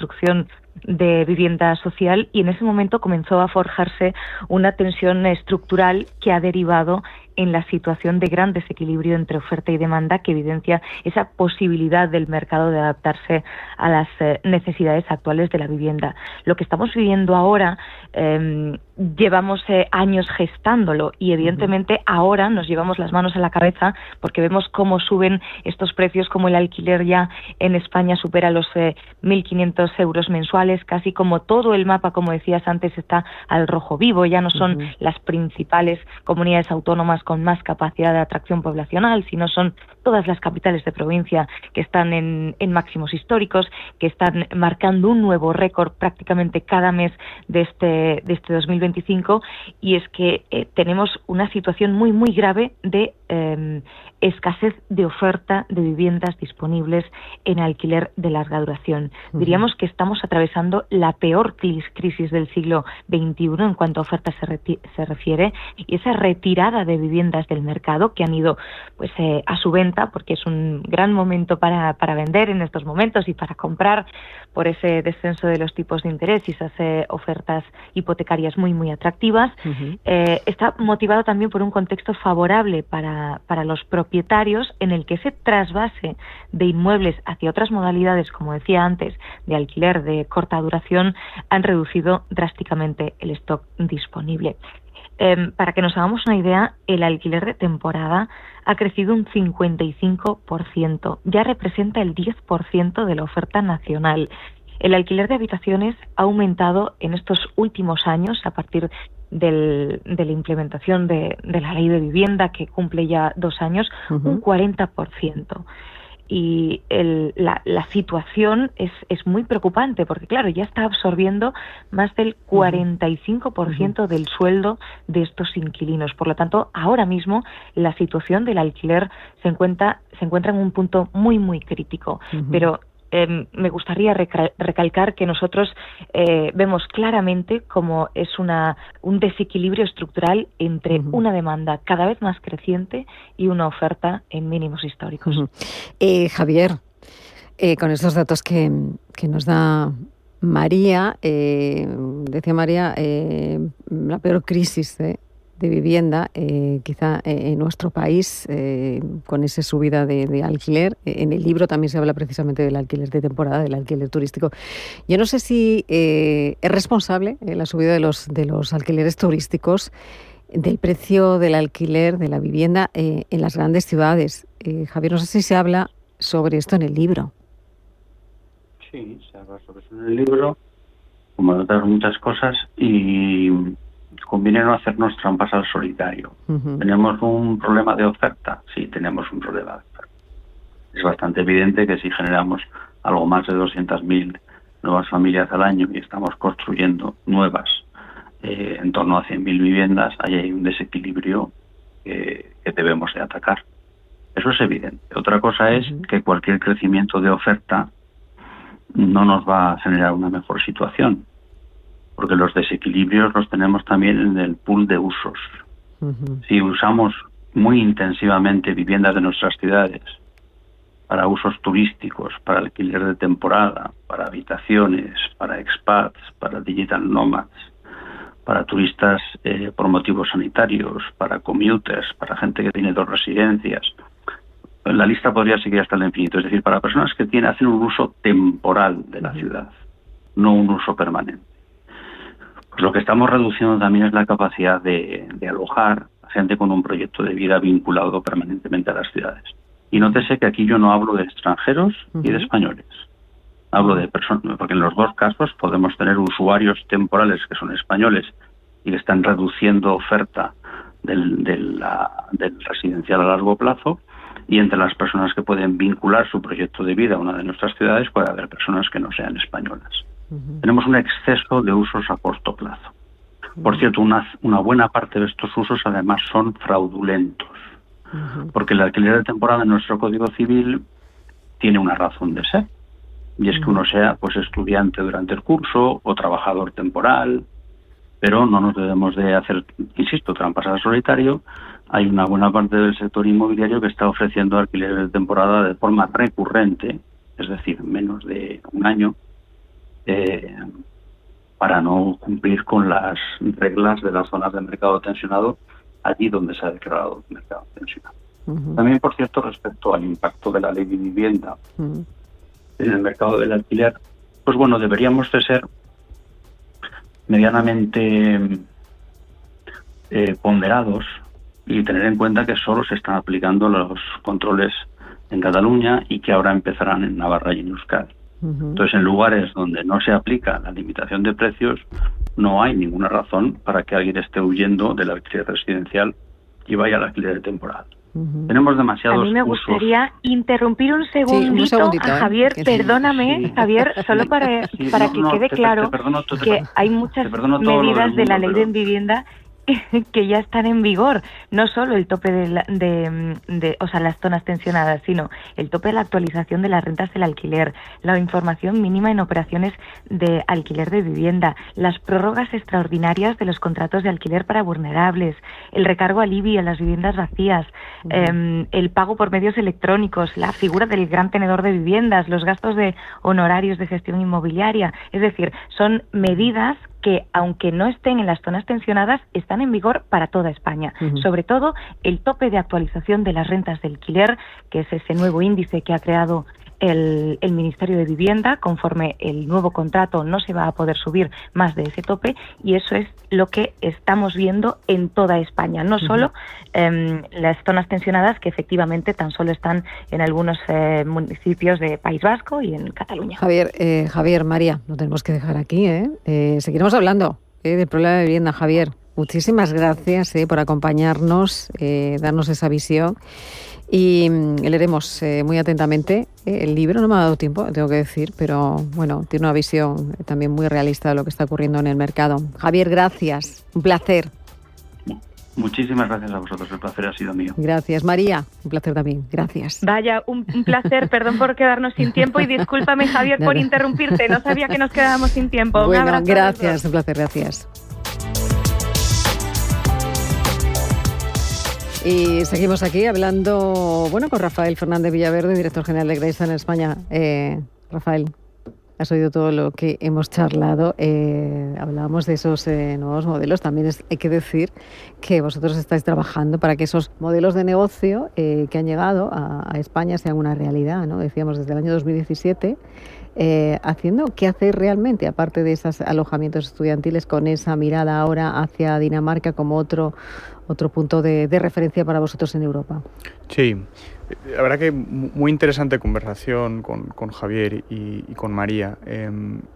[SPEAKER 11] de vivienda social, y en ese momento comenzó a forjarse una tensión estructural que ha derivado en la situación de gran desequilibrio entre oferta y demanda, que evidencia esa posibilidad del mercado de adaptarse a las necesidades actuales de la vivienda. Lo que estamos viviendo ahora, llevamos años gestándolo, y evidentemente ahora nos llevamos las manos a la cabeza porque vemos cómo suben estos precios, como el alquiler ya en España supera los 1.500 euros mensuales, casi como todo el mapa, como decías antes, está al rojo vivo. Ya no son las principales comunidades autónomas con más capacidad de atracción poblacional, sino son todas las capitales de provincia que están en máximos históricos, que están marcando un nuevo récord prácticamente cada mes de este 2025, y es que tenemos una situación muy, muy grave de escasez de oferta de viviendas disponibles en alquiler de larga duración. Diríamos que estamos atravesando la peor crisis del siglo XXI en cuanto a oferta se refiere, y esa retirada de viviendas del mercado que han ido pues a su venta, porque es un gran momento para vender en estos momentos y para comprar por ese descenso de los tipos de interés y esas ofertas hipotecarias muy, muy atractivas. Está motivado también por un contexto favorable para los propietarios, en el que ese trasvase de inmuebles hacia otras modalidades, como decía antes, de alquiler de corta duración, han reducido drásticamente el stock disponible. Para que nos hagamos una idea, el alquiler de temporada ha crecido un 55%, ya representa el 10% de la oferta nacional. El alquiler de habitaciones ha aumentado en estos últimos años, a partir de la implementación de la ley de vivienda, que cumple ya 2 años, un 40%. Y la situación es muy preocupante, porque claro, ya está absorbiendo más del 45% del sueldo de estos inquilinos. Por lo tanto, ahora mismo la situación del alquiler se encuentra en un punto muy, muy crítico. Pero me gustaría recalcar que nosotros vemos claramente cómo es un desequilibrio estructural entre una demanda cada vez más creciente y una oferta en mínimos históricos.
[SPEAKER 7] Javier, con estos datos que nos da María, decía María, la peor crisis de vivienda, quizá en nuestro país, con esa subida de alquiler. En el libro también se habla precisamente del alquiler de temporada, del alquiler turístico. Yo no sé si es responsable la subida de los alquileres turísticos del precio del alquiler de la vivienda en las grandes ciudades. Javier, no sé si se habla sobre esto en el libro.
[SPEAKER 10] Sí, se habla sobre eso en el libro, como en otras muchas cosas, y conviene no hacernos trampas al solitario. ¿Tenemos un problema de oferta? Sí, tenemos un problema de oferta. Es bastante evidente que si generamos algo más de 200.000 nuevas familias al año y estamos construyendo nuevas en torno a 100.000 viviendas, ahí hay un desequilibrio que debemos de atacar. Eso es evidente. Otra cosa es que cualquier crecimiento de oferta no nos va a generar una mejor situación, porque los desequilibrios los tenemos también en el pool de usos. Si usamos muy intensivamente viviendas de nuestras ciudades para usos turísticos, para alquiler de temporada, para habitaciones, para expats, para digital nomads, para turistas por motivos sanitarios, para commuters, para gente que tiene 2 residencias, la lista podría seguir hasta el infinito. Es decir, para personas que hacen un uso temporal de la ciudad, no un uso permanente. Pues lo que estamos reduciendo también es la capacidad de alojar a gente con un proyecto de vida vinculado permanentemente a las ciudades. Y nótese que aquí yo no hablo de extranjeros y de españoles. Hablo de personas, porque en los 2 casos podemos tener usuarios temporales que son españoles y que están reduciendo oferta del residencial a largo plazo, y entre las personas que pueden vincular su proyecto de vida a una de nuestras ciudades puede haber personas que no sean españolas. Tenemos un exceso de usos a corto plazo. Por cierto, una buena parte de estos usos además son fraudulentos, porque el alquiler de temporada en nuestro Código Civil tiene una razón de ser, y es que uno sea pues estudiante durante el curso o trabajador temporal, pero no nos debemos de hacer, insisto, trampas al solitario. Hay una buena parte del sector inmobiliario que está ofreciendo alquiler de temporada de forma recurrente, es decir, menos de un año, para no cumplir con las reglas de las zonas de mercado tensionado allí donde se ha declarado mercado tensionado. También, por cierto, respecto al impacto de la ley de vivienda en el mercado del alquiler, pues bueno, deberíamos de ser medianamente ponderados y tener en cuenta que solo se están aplicando los controles en Cataluña y que ahora empezarán en Navarra y en Euskadi. Entonces, en lugares donde no se aplica la limitación de precios, no hay ninguna razón para que alguien esté huyendo del alquiler residencial y vaya al alquiler de temporada. Tenemos demasiados usos.
[SPEAKER 11] A mí me gustaría interrumpir un segundito, Javier, perdóname, Javier, solo para que quede claro que hay muchas medidas de la ley de vivienda que ya están en vigor, no solo el tope o sea, las zonas tensionadas, sino el tope de la actualización de las rentas del alquiler, la información mínima en operaciones de alquiler de vivienda, las prórrogas extraordinarias de los contratos de alquiler para vulnerables, el recargo al IBI en las viviendas vacías, el pago por medios electrónicos, la figura del gran tenedor de viviendas, los gastos de honorarios de gestión inmobiliaria. Es decir, son medidas que, aunque no estén en las zonas tensionadas, están en vigor para toda España. Sobre todo, el tope de actualización de las rentas de alquiler, que es ese nuevo índice que ha creado el Ministerio de Vivienda. Conforme el nuevo contrato no se va a poder subir más de ese tope, y eso es lo que estamos viendo en toda España, no solo las zonas tensionadas, que efectivamente tan solo están en algunos municipios de País Vasco y en Cataluña.
[SPEAKER 7] Javier, María, no tenemos que dejar aquí, seguiremos hablando del problema de vivienda. Javier, muchísimas gracias por acompañarnos, darnos esa visión. Y leeremos muy atentamente el libro. No me ha dado tiempo, tengo que decir, pero bueno, tiene una visión también muy realista de lo que está ocurriendo en el mercado. Javier, gracias, un placer.
[SPEAKER 10] Muchísimas gracias a vosotros, el placer ha sido mío.
[SPEAKER 7] Gracias. María, un placer también, gracias.
[SPEAKER 11] Vaya, un placer, perdón por quedarnos sin tiempo y discúlpame, Javier, por interrumpirte, no sabía que nos quedábamos sin tiempo.
[SPEAKER 7] Bueno,
[SPEAKER 11] un abrazo.
[SPEAKER 7] Gracias, un placer, gracias. Y seguimos aquí hablando, con Rafael Fernández Villaverde, director general de Grayson en España. Rafael, has oído todo lo que hemos charlado. Hablábamos de esos nuevos modelos. También hay que decir que vosotros estáis trabajando para que esos modelos de negocio que han llegado a España sean una realidad, ¿no? Decíamos desde el año 2017. Haciendo qué hacer realmente, aparte de esos alojamientos estudiantiles, con esa mirada ahora hacia Dinamarca como otro punto de referencia para vosotros en Europa.
[SPEAKER 8] Sí, la verdad que muy interesante conversación con Javier y con María.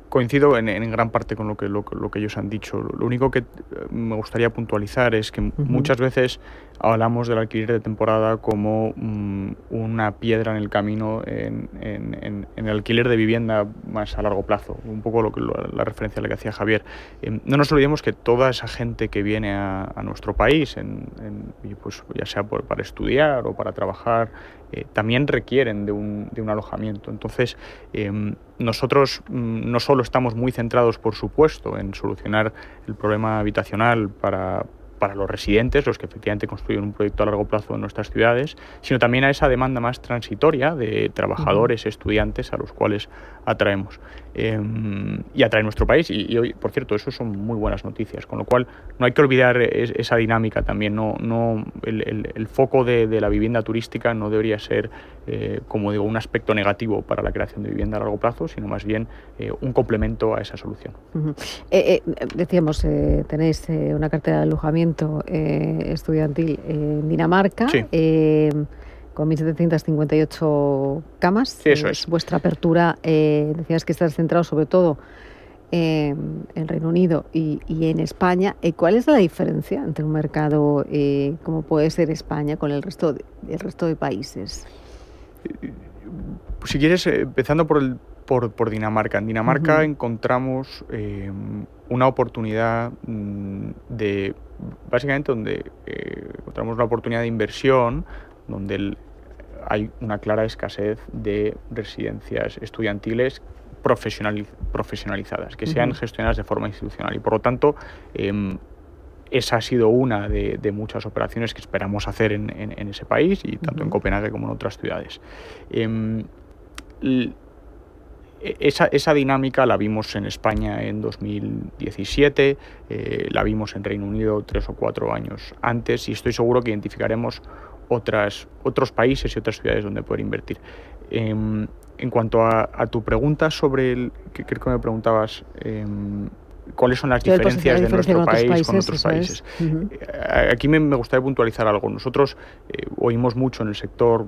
[SPEAKER 8] Coincido en gran parte con lo que ellos han dicho. Lo único que me gustaría puntualizar es que muchas veces hablamos del alquiler de temporada como una piedra en el camino en el alquiler de vivienda más a largo plazo, un poco la referencia a la que hacía Javier. No nos olvidemos que toda esa gente que viene a nuestro país, pues ya sea para estudiar o para trabajar, también requieren de un alojamiento. Entonces, nosotros no solo estamos muy centrados, por supuesto, en solucionar el problema habitacional para los residentes, los que efectivamente construyen un proyecto a largo plazo en nuestras ciudades, sino también a esa demanda más transitoria de trabajadores, estudiantes, a los cuales atraemos y atrae nuestro país. Y hoy, por cierto, eso son muy buenas noticias, con lo cual no hay que olvidar esa dinámica también. El foco de la vivienda turística no debería ser, como digo, un aspecto negativo para la creación de vivienda a largo plazo, sino más bien un complemento a esa solución.
[SPEAKER 7] Decíamos, tenéis una cartera de alojamiento estudiantil en Dinamarca. Sí. Con 1.758 camas.
[SPEAKER 8] Sí, eso es.
[SPEAKER 7] Vuestra apertura, decías que estás centrado sobre todo en Reino Unido y en España. ¿Cuál es la diferencia entre un mercado como puede ser España con el resto de países?
[SPEAKER 8] Si quieres, empezando por Dinamarca. En Dinamarca encontramos una oportunidad básicamente donde encontramos una oportunidad de inversión donde hay una clara escasez de residencias estudiantiles profesionalizadas, que sean gestionadas de forma institucional. Y por lo tanto, esa ha sido una de muchas operaciones que esperamos hacer en ese país, y tanto en Copenhague como en otras ciudades. Esa dinámica la vimos en España en 2017, la vimos en Reino Unido 3 o 4 años antes, y estoy seguro que identificaremos otros países y otras ciudades donde poder invertir. En cuanto a tu pregunta sobre que creo que me preguntabas cuáles son las diferencias de nuestro país con otros países. Aquí me gustaría puntualizar algo. Nosotros, oímos mucho en el sector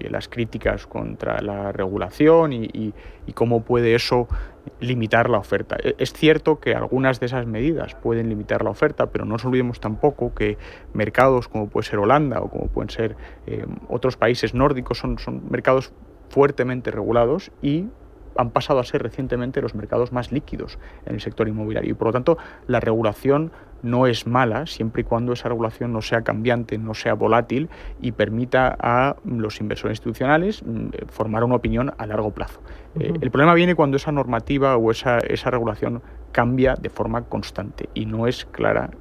[SPEAKER 8] las críticas contra la regulación y cómo puede eso limitar la oferta. Es cierto que algunas de esas medidas pueden limitar la oferta, pero no nos olvidemos tampoco que mercados como puede ser Holanda o como pueden ser otros países nórdicos son mercados fuertemente regulados y han pasado a ser recientemente los mercados más líquidos en el sector inmobiliario. Y por lo tanto, la regulación no es mala siempre y cuando esa regulación no sea cambiante, no sea volátil y permita a los inversores institucionales formar una opinión a largo plazo. El problema viene cuando esa normativa o esa regulación cambia de forma constante y no es clara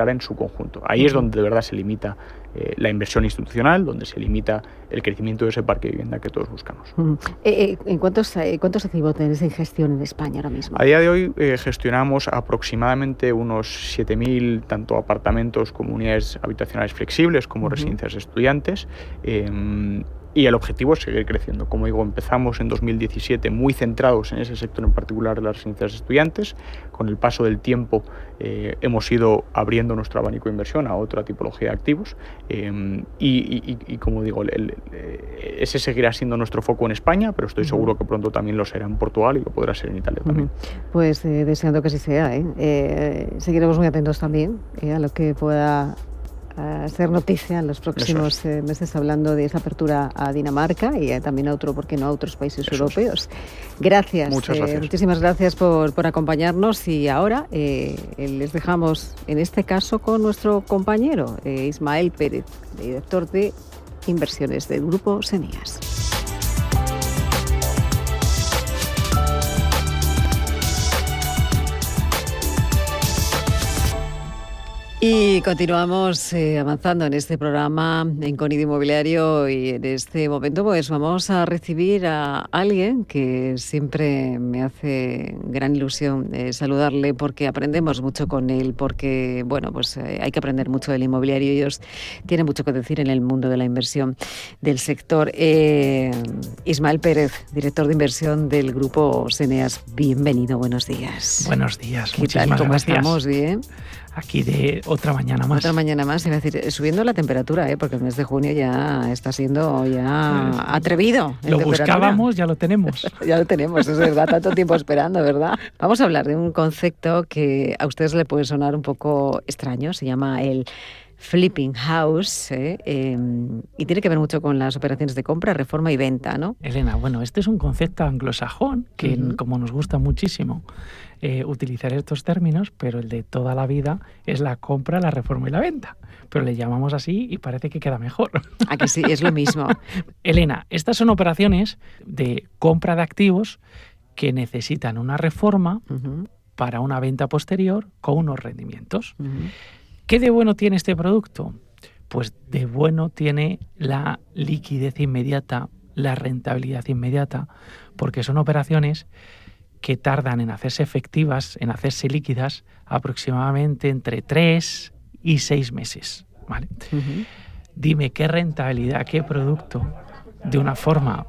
[SPEAKER 8] en su conjunto. Ahí es donde de verdad se limita la inversión institucional, donde se limita el crecimiento de ese parque de vivienda que todos buscamos.
[SPEAKER 7] ¿Cuántos activos tenéis en gestión en España ahora mismo?
[SPEAKER 8] A día de hoy gestionamos aproximadamente unos 7.000 tanto apartamentos como unidades habitacionales flexibles como residencias de estudiantes. Y el objetivo es seguir creciendo. Como digo, empezamos en 2017 muy centrados en ese sector en particular de las residencias de estudiantes. Con el paso del tiempo hemos ido abriendo nuestro abanico de inversión a otra tipología de activos. Y como digo, ese seguirá siendo nuestro foco en España, pero estoy seguro que pronto también lo será en Portugal y lo podrá ser en Italia también.
[SPEAKER 7] Pues deseando que así sea. Seguiremos muy atentos también a lo que pueda ser noticia en los próximos meses, hablando de esa apertura a Dinamarca y también a otros países europeos. Gracias.
[SPEAKER 8] Muchas gracias.
[SPEAKER 7] Muchísimas gracias por acompañarnos y ahora les dejamos en este caso con nuestro compañero Ismael Pérez, director de inversiones del Grupo Seneas. Y continuamos avanzando en este programa en Conido Inmobiliario y en este momento pues vamos a recibir a alguien que siempre me hace gran ilusión saludarle porque aprendemos mucho con él, porque bueno, pues hay que aprender mucho del inmobiliario y ellos tienen mucho que decir en el mundo de la inversión del sector. Ismael Pérez, director de inversión del Grupo Seneas, bienvenido, buenos días.
[SPEAKER 12] Buenos días,
[SPEAKER 7] muchísimas gracias. ¿Cómo estamos? ¿Bien?
[SPEAKER 12] Aquí de otra mañana más.
[SPEAKER 7] Otra mañana más, iba a decir, subiendo la temperatura, porque el mes de junio ya está siendo ya atrevido.
[SPEAKER 12] Lo buscábamos, ya lo tenemos.
[SPEAKER 7] Ya lo tenemos, es verdad, tanto tiempo esperando, ¿verdad? Vamos a hablar de un concepto que a ustedes le puede sonar un poco extraño, se llama el flipping house, y tiene que ver mucho con las operaciones de compra, reforma y venta, ¿no?
[SPEAKER 12] Elena, bueno, este es un concepto anglosajón que como nos gusta muchísimo utilizar estos términos, pero el de toda la vida es la compra, la reforma y la venta. Pero le llamamos así y parece que queda mejor.
[SPEAKER 7] ¿A que sí? Es lo mismo.
[SPEAKER 12] Elena, estas son operaciones de compra de activos que necesitan una reforma para una venta posterior con unos rendimientos. ¿Qué de bueno tiene este producto? Pues de bueno tiene la liquidez inmediata, la rentabilidad inmediata, porque son operaciones que tardan en hacerse efectivas, en hacerse líquidas, aproximadamente entre 3 y 6 meses. ¿Vale? Dime qué rentabilidad, qué producto, de una forma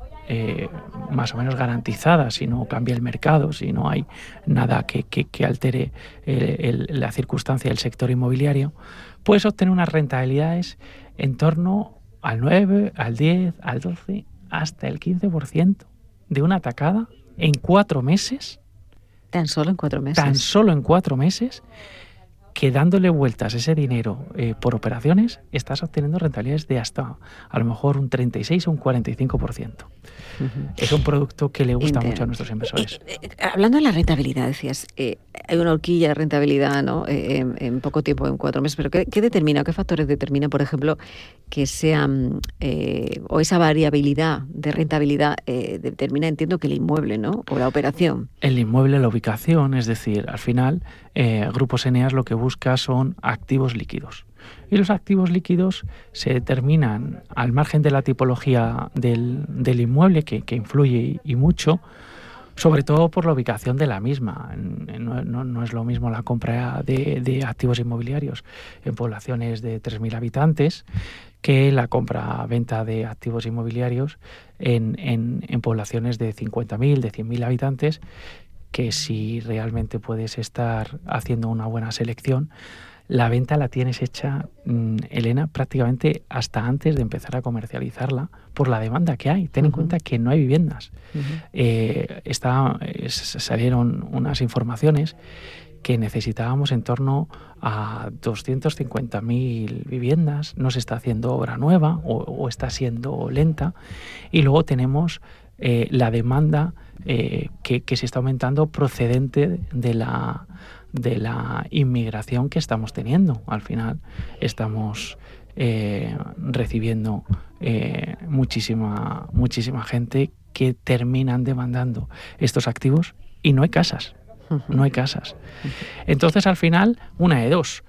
[SPEAKER 12] más o menos garantizada, si no cambia el mercado, si no hay nada que altere la circunstancia del sector inmobiliario, puedes obtener unas rentabilidades en torno al 9, al 10, al 12, hasta el 15% de una tacada en 4 meses.
[SPEAKER 7] ¿Tan solo en 4 meses?
[SPEAKER 12] Tan solo en 4 meses, que dándole vueltas ese dinero por operaciones, estás obteniendo rentabilidades de hasta a lo mejor un 36 o un 45%. Es un producto que le gusta mucho a nuestros inversores.
[SPEAKER 7] Hablando de la rentabilidad, decías, hay una horquilla de rentabilidad, ¿no? En poco tiempo, en 4 meses, pero ¿qué determina, qué factores determinan, por ejemplo, que sean, o esa variabilidad de rentabilidad determina, entiendo, que el inmueble, ¿no? O la operación.
[SPEAKER 12] El inmueble, la ubicación, es decir, al final, Grupos Eneas lo que busca son activos líquidos. Y los activos líquidos se determinan al margen de la tipología del inmueble, que influye y mucho, sobre todo por la ubicación de la misma. No es lo mismo la compra de activos inmobiliarios en poblaciones de 3.000 habitantes que la compra-venta de activos inmobiliarios en poblaciones de 50.000, de 100.000 habitantes, que si realmente puedes estar haciendo una buena selección, la venta la tienes hecha, Elena, prácticamente hasta antes de empezar a comercializarla por la demanda que hay. Ten en cuenta que no hay viviendas. Salieron unas informaciones que necesitábamos en torno a 250.000 viviendas. No se está haciendo obra nueva o está siendo lenta. Y luego tenemos la demanda que se está aumentando procedente de la inmigración que estamos teniendo. Al final estamos recibiendo muchísima gente que terminan demandando estos activos y no hay casas. No hay casas. Entonces, al final, una de dos.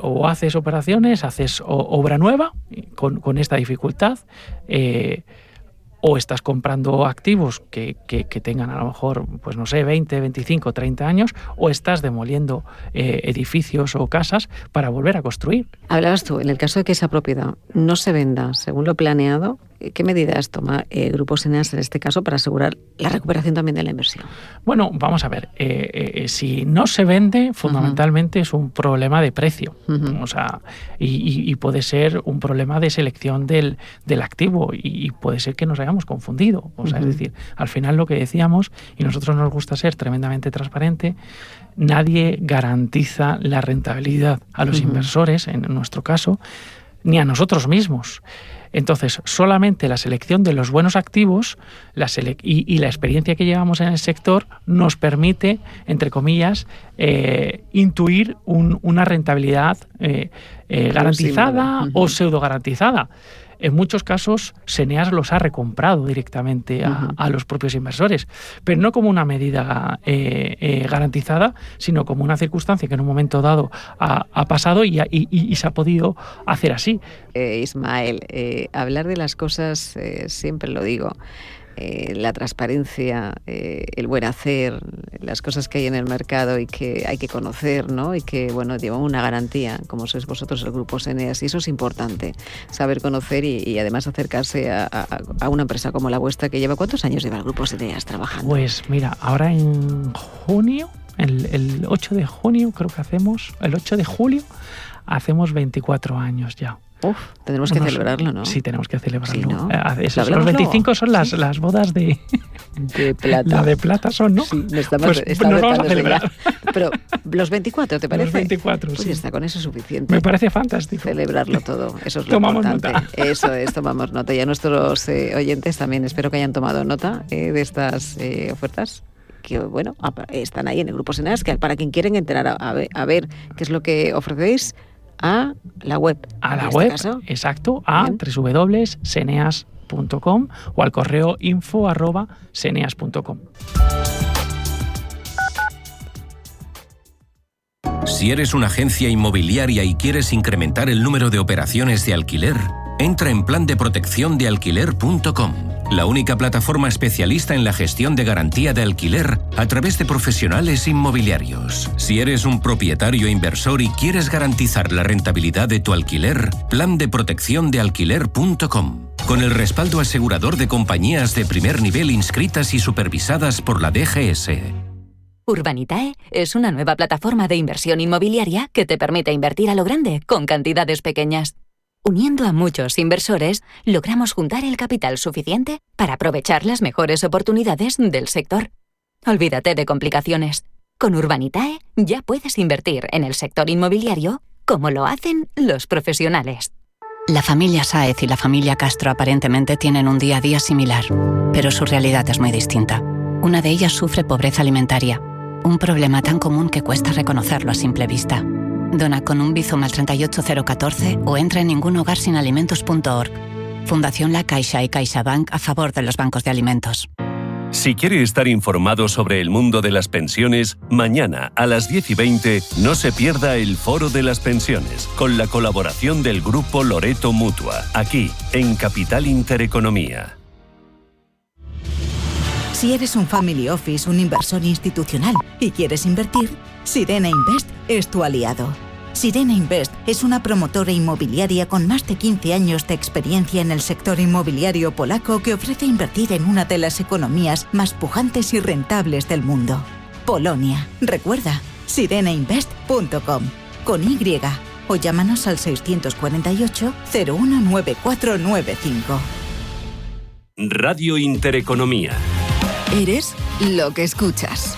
[SPEAKER 12] O haces operaciones, haces obra nueva con esta dificultad, o estás comprando activos que tengan a lo mejor, pues no sé, 20, 25, 30 años, o estás demoliendo edificios o casas para volver a construir.
[SPEAKER 7] Hablabas tú, en el caso de que esa propiedad no se venda según lo planeado, ¿qué medidas toma Grupos Eneas en este caso para asegurar la recuperación también de la inversión?
[SPEAKER 12] Bueno, vamos a ver, si no se vende, fundamentalmente es un problema de precio, o sea, y puede ser un problema de selección del activo, y puede ser que nos hayamos confundido, o sea, es decir, al final lo que decíamos, y nosotros nos gusta ser tremendamente transparente, nadie garantiza la rentabilidad a los inversores, en nuestro caso, ni a nosotros mismos. Entonces, solamente la selección de los buenos activos y la experiencia que llevamos en el sector nos permite, entre comillas, intuir una rentabilidad garantizada o pseudo garantizada. En muchos casos, Eneas los ha recomprado directamente a los propios inversores, pero no como una medida garantizada, sino como una circunstancia que en un momento dado ha pasado y se ha podido hacer así.
[SPEAKER 7] Ismael, hablar de las cosas, siempre lo digo, la transparencia, el buen hacer, las cosas que hay en el mercado y que hay que conocer, ¿no? Y que, bueno, llevan una garantía, como sois vosotros el Grupo Eneas, y eso es importante, saber conocer y además acercarse a una empresa como la vuestra, que lleva... ¿Cuántos años lleva el Grupo Eneas trabajando?
[SPEAKER 12] Pues mira, ahora en junio, el 8 de junio creo que hacemos, el 8 de julio hacemos 24 años ya.
[SPEAKER 7] Tendremos que celebrarlo, ¿no?
[SPEAKER 12] Sí, tenemos que celebrarlo.
[SPEAKER 7] Sí, ¿no?
[SPEAKER 12] Los 25 son las bodas de
[SPEAKER 7] plata.
[SPEAKER 12] La de plata son, ¿no?
[SPEAKER 7] Sí, nos
[SPEAKER 12] vamos a celebrar.
[SPEAKER 7] Pero los 24, ¿te parece?
[SPEAKER 12] Los 24,
[SPEAKER 7] pues
[SPEAKER 12] sí.
[SPEAKER 7] Está, con eso es suficiente.
[SPEAKER 12] Me parece fantástico.
[SPEAKER 7] Celebrarlo todo, eso es lo
[SPEAKER 12] tomamos
[SPEAKER 7] importante.
[SPEAKER 12] Nota.
[SPEAKER 7] Eso es, tomamos nota. Y a nuestros oyentes también espero que hayan tomado nota de estas ofertas, que bueno, están ahí en el Grupo Eneas, que para quien quieren entrar a ver qué es lo que ofrecéis, a la web.
[SPEAKER 12] A la web, exacto, a www.ceneas.com o al correo info@ceneas.com.
[SPEAKER 13] Si eres una agencia inmobiliaria y quieres incrementar el número de operaciones de alquiler, entra en plandeprotecciondealquiler.com, la única plataforma especialista en la gestión de garantía de alquiler a través de profesionales inmobiliarios. Si eres un propietario inversor y quieres garantizar la rentabilidad de tu alquiler, plandeprotecciondealquiler.com, con el respaldo asegurador de compañías de primer nivel inscritas y supervisadas por la DGS.
[SPEAKER 14] Urbanitae es una nueva plataforma de inversión inmobiliaria que te permite invertir a lo grande con cantidades pequeñas. Uniendo a muchos inversores, logramos juntar el capital suficiente para aprovechar las mejores oportunidades del sector. Olvídate de complicaciones. Con Urbanitae ya puedes invertir en el sector inmobiliario como lo hacen los profesionales.
[SPEAKER 15] La familia Sáez y la familia Castro aparentemente tienen un día a día similar, pero su realidad es muy distinta. Una de ellas sufre pobreza alimentaria, un problema tan común que cuesta reconocerlo a simple vista. Dona con un Bizum al 38014 o entra en ningunhogarsinalimentos.org. Fundación La Caixa y CaixaBank a favor de los bancos de alimentos.
[SPEAKER 3] Si quiere estar informado sobre el mundo de las pensiones, mañana a las 10:20 no se pierda el Foro de las Pensiones, con la colaboración del Grupo Loreto Mutua, aquí en Capital Intereconomía.
[SPEAKER 16] Si eres un family office, un inversor institucional y quieres invertir, Sirena Invest es tu aliado. Sirena Invest es una promotora inmobiliaria con más de 15 años de experiencia en el sector inmobiliario polaco que ofrece invertir en una de las economías más pujantes y rentables del mundo. Polonia. Recuerda, sirenainvest.com. con Y, o llámanos al 648 019495.
[SPEAKER 3] Radio Intereconomía.
[SPEAKER 17] Eres lo que escuchas.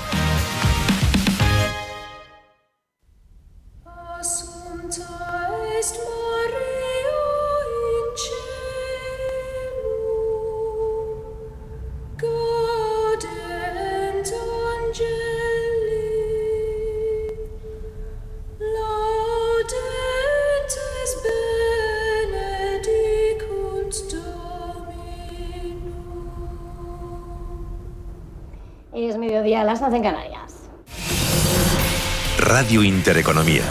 [SPEAKER 18] Es mediodía, las 11 en Canarias.
[SPEAKER 19] Radio Intereconomía.